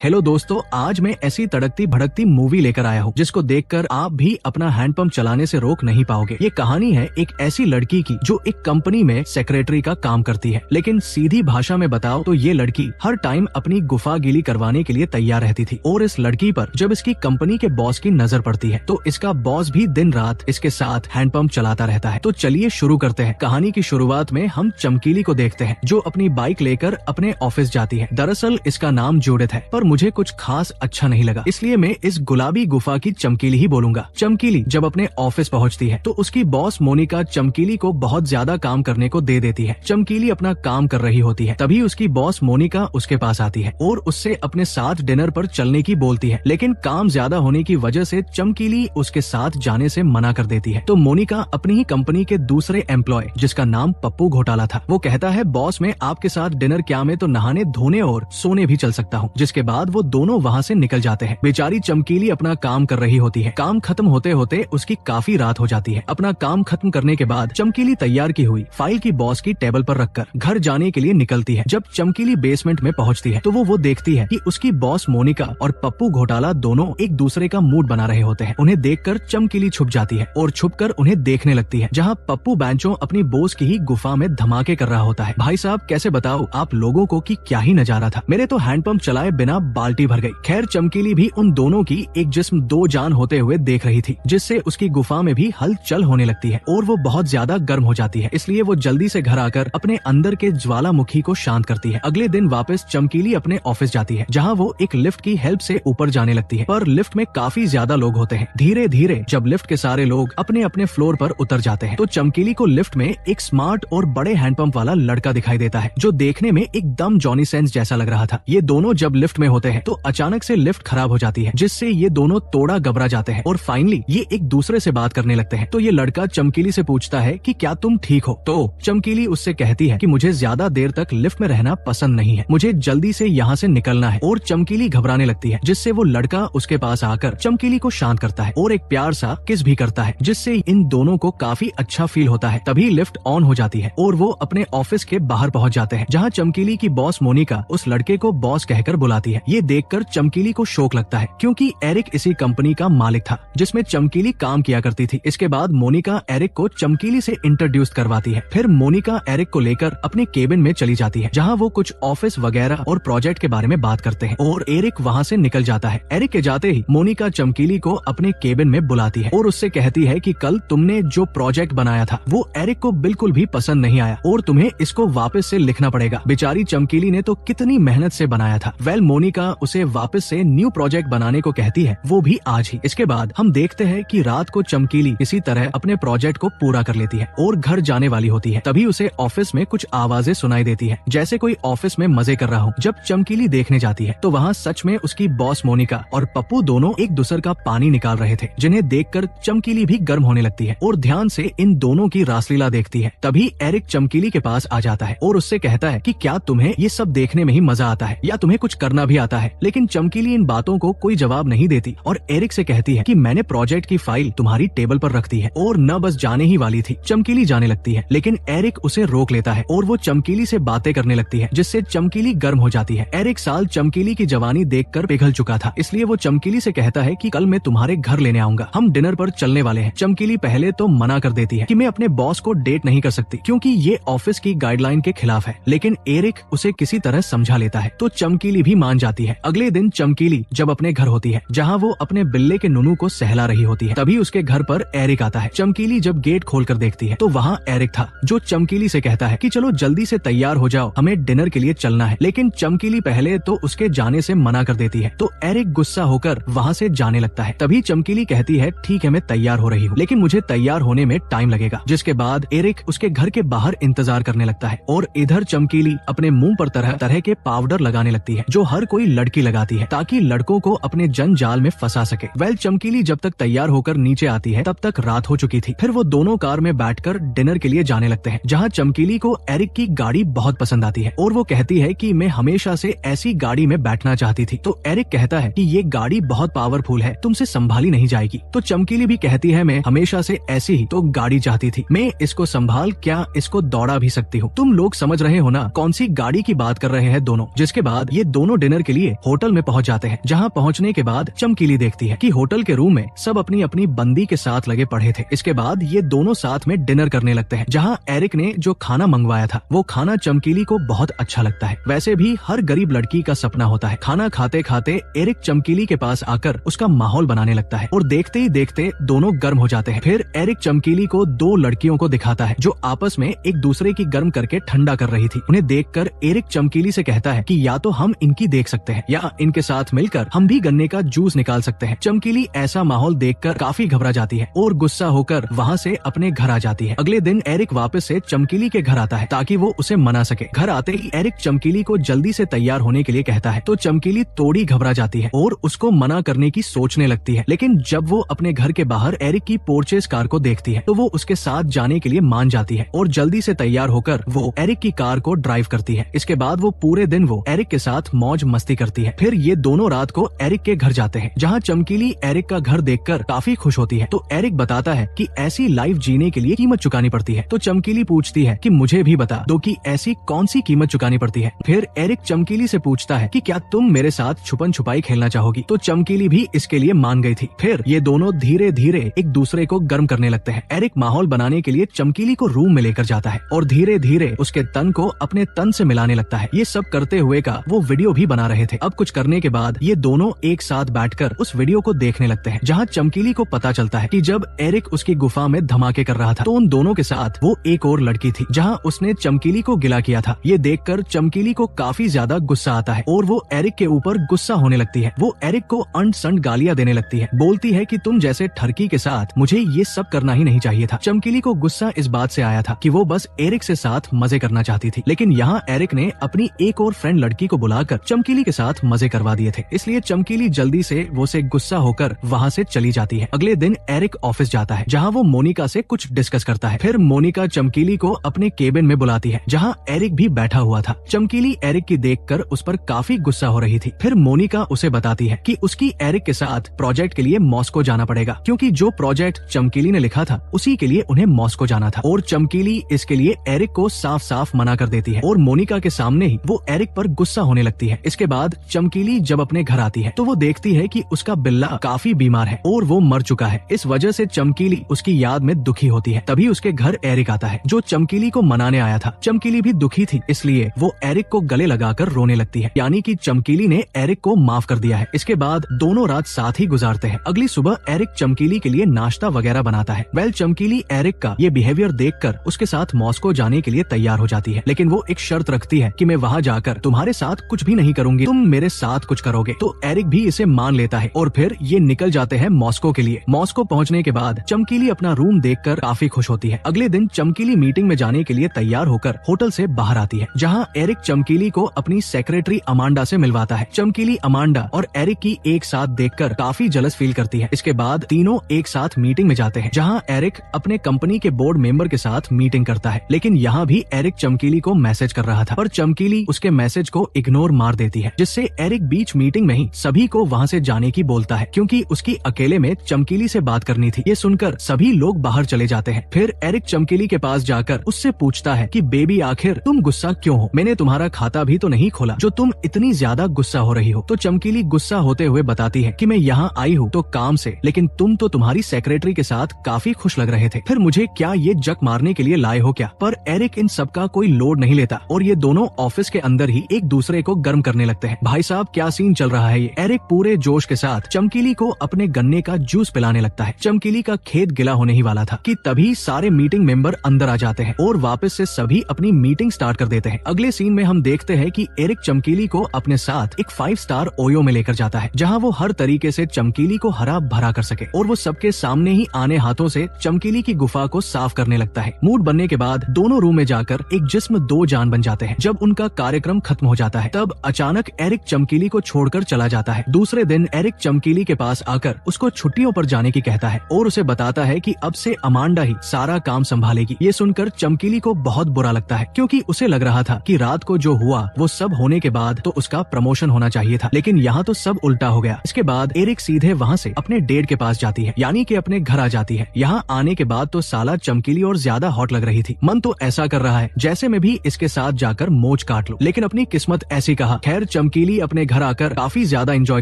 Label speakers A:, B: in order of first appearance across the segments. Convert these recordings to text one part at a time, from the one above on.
A: Hello दोस्तों, आज मैं ऐसी तड़कती भड़कती मूवी लेकर आया हूँ जिसको देखकर आप भी अपना हैंडपंप चलाने से रोक नहीं पाओगे। ये कहानी है एक ऐसी लड़की की जो एक कंपनी में सेक्रेटरी का काम करती है, लेकिन सीधी भाषा में बताओ तो ये लड़की हर टाइम अपनी गुफा गीली करवाने के लिए तैयार रहती थी। और इस लड़की पर जब इसकी कंपनी के बॉस की नजर पड़ती है तो इसका बॉस भी दिन रात इसके साथ हैंडपंप चलाता रहता है। तो चलिए शुरू करते हैं। कहानी की शुरुआत में हम चमकीली को देखते हैं जो अपनी बाइक लेकर अपने ऑफिस जाती है। दरअसल इसका नाम जूडिथ है, पर मुझे कुछ खास अच्छा नहीं लगा, इसलिए मैं इस गुलाबी गुफा की चमकीली ही बोलूंगा। चमकीली जब अपने ऑफिस पहुंचती है तो उसकी बॉस मोनिका चमकीली को बहुत ज्यादा काम करने को दे देती है। चमकीली अपना काम कर रही होती है, तभी उसकी बॉस मोनिका उसके पास आती है और उससे अपने साथ डिनर पर चलने की बोलती है, लेकिन काम ज्यादा होने की वजह से चमकीली उसके साथ जाने से मना कर देती है। तो मोनिका अपनी ही कंपनी के दूसरे एम्प्लॉय जिसका नाम पप्पू घोटाला था, वो कहता है बॉस मैं आपके साथ डिनर क्या मैं तो नहाने धोने और सोने भी चल सकता हूँ। जिसके बाद वो दोनों वहाँ से निकल जाते हैं। बेचारी चमकीली अपना काम कर रही होती है। काम खत्म होते होते उसकी काफी रात हो जाती है। अपना काम खत्म करने के बाद चमकीली तैयार की हुई फाइल की बॉस की टेबल पर रखकर घर जाने के लिए निकलती है। जब चमकीली बेसमेंट में पहुंचती है तो वो देखती है कि उसकी बॉस मोनिका और पप्पू घोटाला दोनों एक दूसरे का मूड बना रहे होते हैं। उन्हें देखकर चमकीली छुप जाती है और छुपकर उन्हें देखने लगती है, जहाँ पप्पू बेंचों अपनी बॉस की ही गुफा में धमाके कर रहा होता है। भाई साहब कैसे बताओ आप लोगों को कि क्या ही नजारा था। मेरे तो हैंडपंप चलाए बिना बाल्टी भर गई। खैर चमकीली भी उन दोनों की एक जिस्म दो जान होते हुए देख रही थी, जिससे उसकी गुफा में भी हलचल होने लगती है और वो बहुत ज्यादा गर्म हो जाती है। इसलिए वो जल्दी से घर आकर अपने अंदर के ज्वालामुखी को शांत करती है। अगले दिन वापस चमकीली अपने ऑफिस जाती है, जहाँ वो एक लिफ्ट की हेल्प से ऊपर जाने लगती है, पर लिफ्ट में काफी ज्यादा लोग होते हैं। धीरे धीरे जब लिफ्ट के सारे लोग अपने अपने फ्लोर पर उतर जाते हैं तो चमकीली को लिफ्ट में एक स्मार्ट और बड़े हैंडपंप वाला लड़का दिखाई देता है, जो देखने में एकदम जॉनी सेंस जैसा लग रहा था। ये दोनों जब लिफ्ट में होते हैं तो अचानक से लिफ्ट खराब हो जाती है, जिससे ये दोनों थोड़ा घबरा जाते हैं और फाइनली ये एक दूसरे से बात करने लगते हैं। तो ये लड़का चमकीली से पूछता है कि क्या तुम ठीक हो? तो चमकीली उससे कहती है कि मुझे ज्यादा देर तक लिफ्ट में रहना पसंद नहीं है, मुझे जल्दी से यहाँ से निकलना है। और चमकीली घबराने लगती है, जिससे वो लड़का उसके पास आकर चमकीली को शांत करता है और एक प्यार सा किस भी करता है, जिससे इन दोनों को काफी अच्छा फील होता है। तभी लिफ्ट ऑन हो जाती है और वो अपने ऑफिस के बाहर पहुँच जाते हैं, जहाँ चमकीली की बॉस मोनिका उस लड़के को बॉस कहकर बुलाती है। ये देखकर चमकीली को शौक लगता है, क्योंकि एरिक इसी कंपनी का मालिक था जिसमें चमकीली काम किया करती थी। इसके बाद मोनिका एरिक को चमकीली से इंट्रोड्यूस करवाती है। फिर मोनिका एरिक को लेकर अपने केबिन में चली जाती है, जहाँ वो कुछ ऑफिस वगैरह और प्रोजेक्ट के बारे में बात करते हैं और एरिक वहाँ से निकल जाता है। एरिक के जाते ही मोनिका चमकीली को अपने केबिन में बुलाती है और उससे कहती है कि कल तुमने जो प्रोजेक्ट बनाया था वो एरिक को बिल्कुल भी पसंद नहीं आया और तुम्हें इसको वापस से लिखना पड़ेगा। बेचारी चमकीली ने तो कितनी मेहनत से बनाया था। मोनिका उसे वापस से न्यू प्रोजेक्ट बनाने को कहती है, वो भी आज ही। इसके बाद हम देखते हैं कि रात को चमकीली इसी तरह अपने प्रोजेक्ट को पूरा कर लेती है और घर जाने वाली होती है। तभी उसे ऑफिस में कुछ आवाजें सुनाई देती है, जैसे कोई ऑफिस में मजे कर रहा हो। जब चमकीली देखने जाती है तो वहाँ सच में उसकी बॉस मोनिका और पप्पू दोनों एक दूसरे का पानी निकाल रहे थे, जिन्हें देखकर चमकीली भी गर्म होने लगती है और ध्यान से इन दोनों की रासलीला देखती है। तभी एरिक चमकीली के पास आ जाता है और उससे कहता है कि क्या तुम्हें ये सब देखने में ही मजा आता है या तुम्हें कुछ करना भी आता है? लेकिन चमकीली इन बातों को कोई जवाब नहीं देती और एरिक से कहती है कि मैंने प्रोजेक्ट की फाइल तुम्हारी टेबल पर रख दी है और न बस जाने ही वाली थी। चमकीली जाने लगती है, लेकिन एरिक उसे रोक लेता है और वो चमकीली से बातें करने लगती है, जिससे चमकीली गर्म हो जाती है। एरिक साल चमकीली की जवानी देखकर पिघल चुका था, इसलिए वो चमकीली से कहता है कि कल मैं तुम्हारे घर लेने आऊंगा, हम डिनर पर चलने वाले हैं। चमकीली पहले तो मना कर देती है कि मैं अपने बॉस को डेट नहीं कर सकती, क्योंकि ये ऑफिस की गाइडलाइन के खिलाफ है, लेकिन एरिक उसे किसी तरह समझा लेता है तो चमकीली भी मान जाती है। अगले दिन चमकीली जब अपने घर होती है, जहाँ वो अपने बिल्ले के नुनू को सहला रही होती है, तभी उसके घर पर एरिक आता है। चमकीली जब गेट खोलकर देखती है तो वहाँ एरिक था, जो चमकीली से कहता है कि चलो जल्दी से तैयार हो जाओ, हमें डिनर के लिए चलना है। लेकिन चमकीली पहले तो उसके जाने से मना कर देती है, तो एरिक गुस्सा होकर वहाँ से जाने लगता है। तभी चमकीली कहती है ठीक है मैं तैयार हो रही हूँ, लेकिन मुझे तैयार होने में टाइम लगेगा। जिसके बाद एरिक उसके घर के बाहर इंतजार करने लगता है और इधर चमकीली अपने मुंह पर तरह तरह के पाउडर लगाने लगती है, जो हर कोई लड़की लगाती है ताकि लड़कों को अपने जंजाल में फंसा सके। चमकीली जब तक तैयार होकर नीचे आती है तब तक रात हो चुकी थी। फिर वो दोनों कार में बैठकर डिनर के लिए जाने लगते हैं, जहाँ चमकीली को एरिक की गाड़ी बहुत पसंद आती है और वो कहती है कि मैं हमेशा से ऐसी गाड़ी में बैठना चाहती थी। तो एरिक कहता है कि ये गाड़ी बहुत पावरफुल है, तुमसे संभाली नहीं जाएगी। तो चमकीली भी कहती है मैं हमेशा से ऐसी ही तो गाड़ी चाहती थी, मैं इसको संभाल क्या इसको दौड़ा भी सकती हूँ। तुम लोग समझ रहे हो ना कौन सी गाड़ी की बात कर रहे हैं दोनों। जिसके बाद ये दोनों डिनर के के लिए होटल में पहुंच जाते हैं। जहां पहुंचने के बाद चमकीली देखती है कि होटल के रूम में सब अपनी अपनी बंदी के साथ लगे पड़े थे। इसके बाद ये दोनों साथ में डिनर करने लगते हैं, जहां एरिक ने जो खाना मंगवाया था वो खाना चमकीली को बहुत अच्छा लगता है। वैसे भी हर गरीब लड़की का सपना होता है। खाना खाते खाते एरिक चमकीली के पास आकर उसका माहौल बनाने लगता है और देखते ही देखते दोनों गर्म हो जाते हैं। फिर एरिक चमकीली को दो लड़कियों को दिखाता है जो आपस में एक दूसरे की गर्म करके ठंडा कर रही थी। उन्हें देखकर एरिक चमकीली से कहता है कि या तो हम इनकी देख सकते हैं या इनके साथ मिलकर हम भी गन्ने का जूस निकाल सकते हैं। चमकीली ऐसा माहौल देखकर काफी घबरा जाती है और गुस्सा होकर वहाँ से अपने घर आ जाती है। अगले दिन एरिक वापस से चमकीली के घर आता है ताकि वो उसे मना सके। घर आते ही एरिक चमकीली को जल्दी से तैयार होने के लिए कहता है तो चमकीली थोड़ी घबरा जाती है और उसको मना करने की सोचने लगती है। लेकिन जब वो अपने घर के बाहर एरिक की पोर्चेस कार को देखती है तो वो उसके साथ जाने के लिए मान जाती है और जल्दी से तैयार होकर वो एरिक की कार को ड्राइव करती है। इसके बाद वो पूरे दिन वो एरिक के साथ मौज मस्ती करती है। फिर ये दोनों रात को एरिक के घर जाते हैं, जहाँ चमकीली एरिक का घर देखकर काफी खुश होती है। तो एरिक बताता है कि ऐसी लाइफ जीने के लिए कीमत चुकानी पड़ती है। तो चमकीली पूछती है कि मुझे भी बता दो कि ऐसी कौन सी कीमत चुकानी पड़ती है। फिर एरिक चमकीली से पूछता है कि क्या तुम मेरे साथ छुपन छुपाई खेलना चाहोगी। तो चमकीली भी इसके लिए मान गई थी। फिर ये दोनों धीरे धीरे एक दूसरे को गर्म करने लगते हैं। एरिक माहौल बनाने के लिए चमकीली को रूम में लेकर जाता है और धीरे धीरे उसके तन को अपने तन से मिलाने लगता है। ये सब करते हुए का वो वीडियो भी बना रहे थे। अब कुछ करने के बाद ये दोनों एक साथ बैठकर उस वीडियो को देखने लगते हैं, जहाँ चमकीली को पता चलता है कि जब एरिक उसकी गुफा में धमाके कर रहा था तो उन दोनों के साथ वो एक और लड़की थी, जहाँ उसने चमकीली को गिला किया था। ये देखकर चमकीली को काफी ज्यादा गुस्सा आता है और वो एरिक के ऊपर गुस्सा होने लगती है। वो एरिक को अंट संट गालियां देने लगती है, बोलती है कि तुम जैसे ठरकी के साथ मुझे ये सब करना ही नहीं चाहिए था। चमकीली को गुस्सा इस बात से आया था कि वो बस एरिक से साथ मजे करना चाहती थी, लेकिन यहाँ एरिक ने अपनी एक और फ्रेंड लड़की को बुलाकर चमकीली के साथ मजे करवा दिए थे। इसलिए चमकीली जल्दी से वो से गुस्सा होकर वहाँ से चली जाती है। अगले दिन एरिक ऑफिस जाता है, जहाँ वो मोनिका से कुछ डिस्कस करता है। फिर मोनिका चमकीली को अपने केबिन में बुलाती है, जहाँ एरिक भी बैठा हुआ था। चमकीली एरिक की देखकर उस पर काफी गुस्सा हो रही थी। फिर मोनिका उसे बताती है कि उसकी एरिक के साथ प्रोजेक्ट के लिए मॉस्को जाना पड़ेगा, क्योंकि जो प्रोजेक्ट चमकीली ने लिखा था उसी के लिए उन्हें मॉस्को जाना था। और चमकीली इसके लिए एरिक को साफ साफ मना कर देती है और मोनिका के सामने ही वो एरिक पर गुस्सा होने लगती है। इसके बाद चमकीली जब अपने घर आती है तो वो देखती है कि उसका बिल्ला काफी बीमार है और वो मर चुका है। इस वजह से चमकीली उसकी याद में दुखी होती है। तभी उसके घर एरिक आता है, जो चमकीली को मनाने आया था। चमकीली भी दुखी थी, इसलिए वो एरिक को गले लगाकर रोने लगती है, यानी कि चमकीली ने एरिक को माफ कर दिया है। इसके बाद दोनों रात साथ ही गुजारते हैं। अगली सुबह एरिक चमकीली के लिए नाश्ता वगैरह बनाता है। चमकीली एरिक का ये बिहेवियर देखकर उसके साथ मॉस्को जाने के लिए तैयार हो जाती है, लेकिन वो एक शर्त रखती है कि मैं वहाँ जाकर तुम्हारे साथ कुछ भी नहीं करूंगी, तुम मेरे साथ कुछ करोगे। तो एरिक भी इसे मान लेता है और फिर ये निकल जाते हैं मॉस्को के लिए। मॉस्को पहुँचने के बाद चमकीली अपना रूम देखकर काफी खुश होती है। अगले दिन चमकीली मीटिंग में जाने के लिए तैयार होकर होटल से बाहर आती है, जहाँ एरिक चमकीली को अपनी सेक्रेटरी अमांडा से मिलवाता है। चमकीली अमांडा और एरिक की एक साथ देखकर काफी जलस फील करती है। इसके बाद तीनों एक साथ मीटिंग में जाते हैं, जहाँ एरिक अपने कंपनी के बोर्ड मेंबर के साथ मीटिंग करता है। लेकिन यहाँ भी एरिक चमकीली को मैसेज कर रहा था, पर चमकीली उसके मैसेज को इग्नोर मार देती है, जिससे एरिक बीच मीटिंग में ही सभी को वहाँ से जाने की बोलता है, क्योंकि उसकी अकेले में चमकीली से बात करनी थी। ये सुनकर सभी लोग बाहर चले जाते हैं। फिर एरिक चमकीली के पास जाकर उससे पूछता है कि बेबी आखिर तुम गुस्सा क्यों हो? मैंने तुम्हारा खाता भी तो नहीं खोला जो तुम इतनी ज्यादा गुस्सा हो रही हो। तो चमकीली गुस्सा होते हुए बताती है कि मैं यहाँ आई हूँ तो काम से, लेकिन तुम तो तुम्हारी सेक्रेटरी के साथ काफी खुश लग रहे थे, फिर मुझे क्या ये जक मारने के लिए लाए हो क्या? पर एरिक इन सब का कोई लोड नहीं लेता और ये दोनों ऑफिस के अंदर ही एक दूसरे को गर्म करने लगते हैं। भाई साहब क्या सीन चल रहा है ये? एरिक पूरे जोश के साथ चमकीली को अपने गन्ने का जूस पिलाने लगता है। चमकीली का खेत गिला होने ही वाला था कि तभी सारे मीटिंग मेंबर अंदर आ जाते हैं और वापस से सभी अपनी मीटिंग स्टार्ट कर देते हैं। अगले सीन में हम देखते हैं कि एरिक चमकीली को अपने साथ एक 5 स्टार ओयो में लेकर जाता है, जहाँ वो हर तरीके से चमकीली को हरा भरा कर सके और वो सबके सामने ही आने हाथों से चमकीली की गुफा को साफ करने लगता है। मूड बनने के बाद दोनों रूम में जाकर एक जिस्म दो जान बन जाते हैं। जब उनका कार्यक्रम खत्म हो जाता है तब अचानक एरिक चमकीली को छोड़कर चला जाता है। दूसरे दिन एरिक चमकीली के पास आकर उसको छुट्टियों पर जाने की कहता है और उसे बताता है कि अब से अमांडा ही सारा काम संभालेगी। ये सुनकर चमकीली को बहुत बुरा लगता है, क्योंकि उसे लग रहा था कि रात को जो हुआ वो सब होने के बाद तो उसका प्रमोशन होना चाहिए था, लेकिन यहाँ तो सब उल्टा हो गया। इसके बाद एरिक सीधे वहाँ से अपने डेट के पास जाती है, यानी कि अपने घर आ जाती है। यहाँ आने के बाद तो साला चमकीली और ज्यादा हॉट लग रही थी। मन तो ऐसा कर रहा है जैसे मैं भी इसके साथ जाकर मोच काट लूं, लेकिन अपनी किस्मत ऐसी कहा। खैर चमकीली अपने घर आकर काफी ज्यादा एंजॉय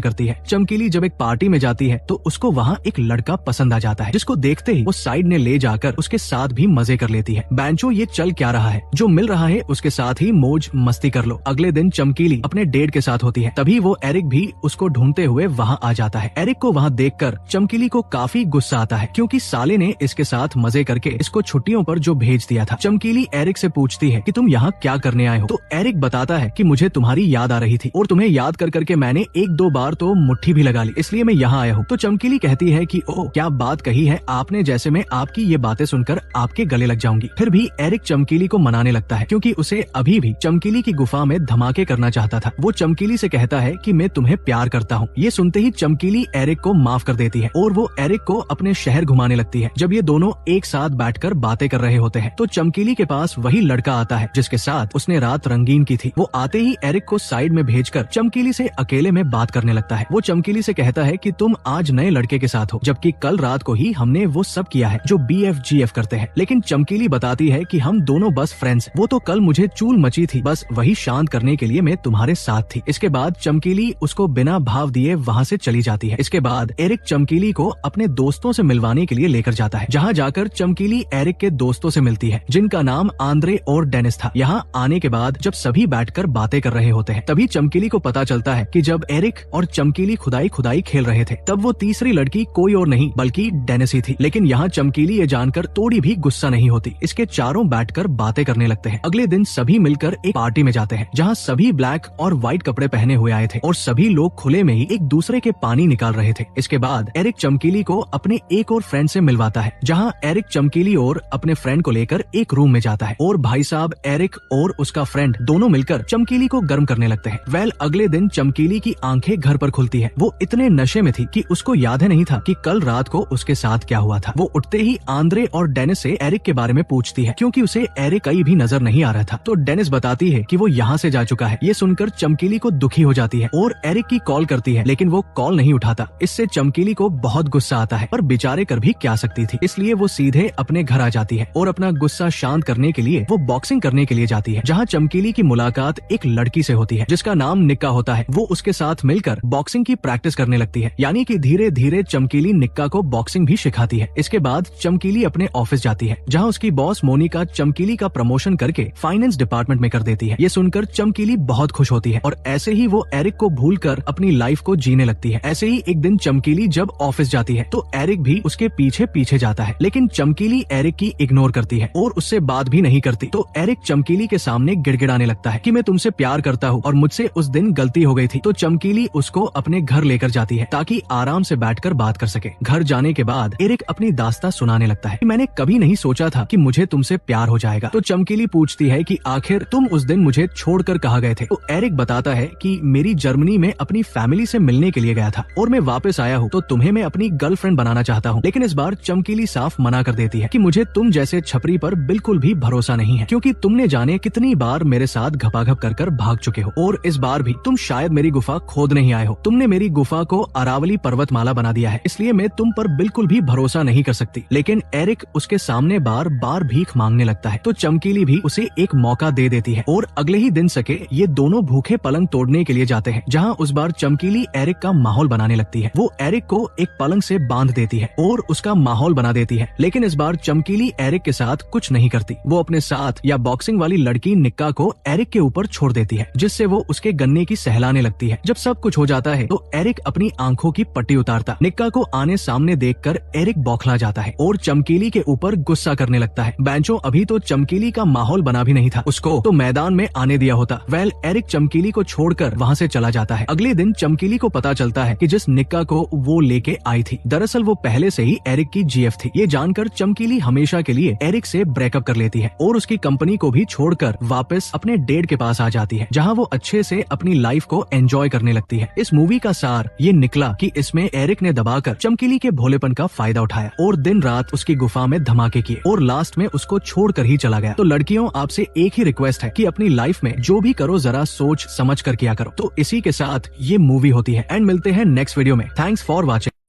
A: करती है। चमकीली जब एक पार्टी में जाती है तो उसको वहाँ एक लड़का पसंद आ जाता है, जिसको देखते ही वो साइड ने ले जाकर उसके साथ भी मजे कर लेती है। बैंचो ये चल क्या रहा है, जो मिल रहा है उसके साथ ही मौज मस्ती कर लो। अगले दिन चमकीली अपने डेट के साथ होती है, तभी वो एरिक भी उसको ढूंढते हुए वहाँ आ जाता है। एरिक को वहाँ देखकर चमकीली को काफी गुस्सा आता है, क्योंकि साले ने इसके साथ मजे करके इसको छुट्टियों पर जो भेज दिया था। चमकीली एरिक से पूछती है कि तुम यहाँ क्या करने आए हो, तो एरिक बताता है कि मुझे तुम्हारी याद आ रही थी और तुम्हें याद कर करके मैंने एक दो बार तो मुट्ठी भी लगा ली, इसलिए मैं यहाँ आया हूँ। तो चमकीली कहती है कि ओह क्या बात कही है आपने, जैसे मैं आपकी ये बातें सुनकर आपके गले लग जाऊंगी। फिर भी एरिक चमकीली को मनाने लगता है, क्योंकि उसे अभी भी चमकीली की गुफा में धमाके करना चाहता था। वो चमकीली से कहता है कि मैं तुम्हें प्यार करता हूँ। ये सुनते ही चमकीली एरिक को माफ कर देती है और वो एरिक को अपने शहर घुमाने लगती है। जब ये दोनों एक साथ बैठकर बातें कर रहे होते हैं तो चमकीली के पास वही लड़का आता है जिसके साथ उसने रात रंगीन की थी। वो आते ही एरिक को साइड में भेजकर चमकीली से अकेले में बात करने लगता है। वो चमकीली से कहता है कि तुम आज नए लड़के के साथ हो, जबकि कल रात को ही हमने वो सब किया है जो BFGF करते हैं। लेकिन चमकीली बताती है कि हम दोनों बस फ्रेंड्स, वो तो कल मुझे चूल मची थी, बस वही शांत करने के लिए मैं तुम्हारे साथ थी। इसके बाद चमकीली उसको बिना भाव दिए वहाँ से चली जाती है। इसके बाद एरिक चमकीली को अपने दोस्तों से मिलवाने के लिए लेकर जाता है, जहाँ जाकर चमकीली एरिक के दोस्तों से मिलती है, जिनका नाम आंद्रे और डेनिस था। यहाँ आने के बाद जब सभी बैठकर बातें कर रहे होते हैं, तभी चमकीली को पता चलता है कि जब एरिक और चमकीली खुदाई खेल रहे थे तब वो तीसरी लड़की कोई और नहीं बल्कि डेनिस ही थी। लेकिन यहाँ चमकीली ये जानकर थोड़ी भी गुस्सा नहीं होती। इसके चारों बैठकर बातें करने लगते हैं। अगले दिन सभी मिलकर एक पार्टी में जाते हैं, जहाँ सभी ब्लैक और व्हाइट कपड़े पहने हुए आए थे और सभी लोग खुले में ही एक दूसरे के पानी निकाल रहे थे। इसके बाद एरिक चमकीली को अपने एक और फ्रेंड से मिलवाता है, जहाँ एरिक चमकीली और अपने फ्रेंड को लेकर एक रूम में जाता है और भाई साहब एरिक और उसका फ्रेंड दोनों मिलकर चमकीली को गर्म करने लगते हैं। अगले दिन चमकीली की आंखें घर पर खुलती है। वो इतने नशे में थी कि उसको याद ही नहीं था कि कल रात को उसके साथ क्या हुआ था। वो उठते ही आंद्रे और डेनिस से एरिक के बारे में पूछती है, क्योंकि उसे एरिक कहीं भी नजर नहीं आ रहा था। तो डेनिस बताती है कि वो यहाँ से जा चुका है। ये सुनकर चमकीली को दुखी हो जाती है और एरिक की कॉल करती है, लेकिन वो कॉल नहीं उठाता। इससे चमकीली को बहुत गुस्सा आता है, पर बेचारे कर भी क्या सकती थी, इसलिए वो सीधे अपने घर आ जाती है और अपना गुस्सा शांत करने के लिए वो बॉक्सिंग करने के लिए जाती है, जहाँ चमकीली की मुलाकात एक लड़की से होती है जिसका नाम निक्का होता है। वो उसके साथ मिलकर बॉक्सिंग की प्रैक्टिस करने लगती है, यानी कि धीरे धीरे चमकीली निक्का को बॉक्सिंग भी सिखाती है। इसके बाद चमकीली अपने ऑफिस जाती है, जहाँ उसकी बॉस मोनिका चमकीली का प्रमोशन करके फाइनेंस डिपार्टमेंट में कर देती है। ये सुनकर चमकीली बहुत खुश होती है और ऐसे ही वो एरिक को भूलकर अपनी लाइफ को जीने लगती है। ऐसे ही एक दिन चमकीली जब ऑफिस जाती है तो एरिक भी उसके पीछे पीछे जाता है, लेकिन चमकीली एरिक की इग्नोर करती है और उससे बात भी नहीं करती। तो एरिक चमकीली के सामने गिड़गिड़ाने लगता है कि मैं तुमसे प्यार करता हूँ और मुझसे उस दिन गलती हो गई थी। तो चमकीली उसको अपने घर लेकर जाती है ताकि आराम से बैठकर बात कर सके। घर जाने के बाद एरिक अपनी दास्तां सुनाने लगता है कि मैंने कभी नहीं सोचा था कि मुझे तुमसे प्यार हो जाएगा। तो चमकीली पूछती है कि आखिर तुम उस दिन मुझे छोड़कर कहाँ गए थे। तो एरिक बताता है कि मेरी जर्मनी में अपनी फैमिली से मिलने के लिए गया था और मैं वापस आया हूँ, तो तुम्हें मैं अपनी गर्लफ्रेंड बनाना चाहता हूँ। लेकिन इस बार चमकीली साफ मना कर देती है कि मुझे तुम जैसे छपरी पर बिल्कुल भी भरोसा नहीं है, क्योंकि तुमने जाने कितनी बार मेरे साथ घपाघप कर भाग चुके हो और इस बार भी तुम शायद मेरी गुफा खोद नहीं आए हो। तुमने मेरी गुफा को अरावली पर्वतमाला बना दिया है, इसलिए मैं तुम पर बिल्कुल भी भरोसा नहीं कर सकती। लेकिन एरिक उसके सामने बार बार भीख मांगने लगता है, तो चमकीली भी उसे एक मौका दे देती है और अगले ही दिन सके ये दोनों भूखे पलंग तोड़ने के लिए जाते हैं, जहाँ उस बार चमकीली एरिक का माहौल बनाने लगती है। वो एरिक को एक पलंग से बांध देती है और उसका माहौल बना देती है, लेकिन इस बार चमकीली एरिक के साथ कुछ नहीं करती। वो अपने साथ या बॉक्सिंग वाली लड़की निक्का को एरिक के ऊपर छोड़ देती है, जिससे वो उसके गन्ने की सहलाने लगती है। जब सब कुछ हो जाता है तो एरिक अपनी आंखों की पट्टी उतारता निक्का को आने सामने देखकर एरिक बौखला जाता है और चमकीली के ऊपर गुस्सा करने लगता है। बेंचो अभी तो चमकीली का माहौल बना भी नहीं था, उसको तो मैदान में आने दिया होता। एरिक चमकीली को छोड़कर वहाँ से चला जाता है। अगले दिन चमकीली को पता चलता है कि जिस निक्का को वो लेके आई थी, दरअसल वो पहले से ही एरिक की GF थी। ये जानकर चमकीली हमेशा के लिए एरिक से ब्रेकअप कर लेती है और उसकी कंपनी को भी छोड़कर वापस अपने डेड के पास आ जाती है, जहाँ वो अच्छे से अपनी लाइफ को एंजॉय करने लगती है। इस मूवी का सार ये निकला कि इसमें एरिक ने दबाकर चमकीली के भोलेपन का फायदा उठाया और दिन रात उसकी गुफा में धमाके किए और लास्ट में उसको छोड़कर ही चला गया। तो लड़कियों, आपसे एक ही रिक्वेस्ट है कि अपनी लाइफ में जो भी करो जरा सोच समझ कर किया करो। तो इसी के साथ ये मूवी होती है एंड मिलते हैं नेक्स्ट वीडियो में। Thanks for watching.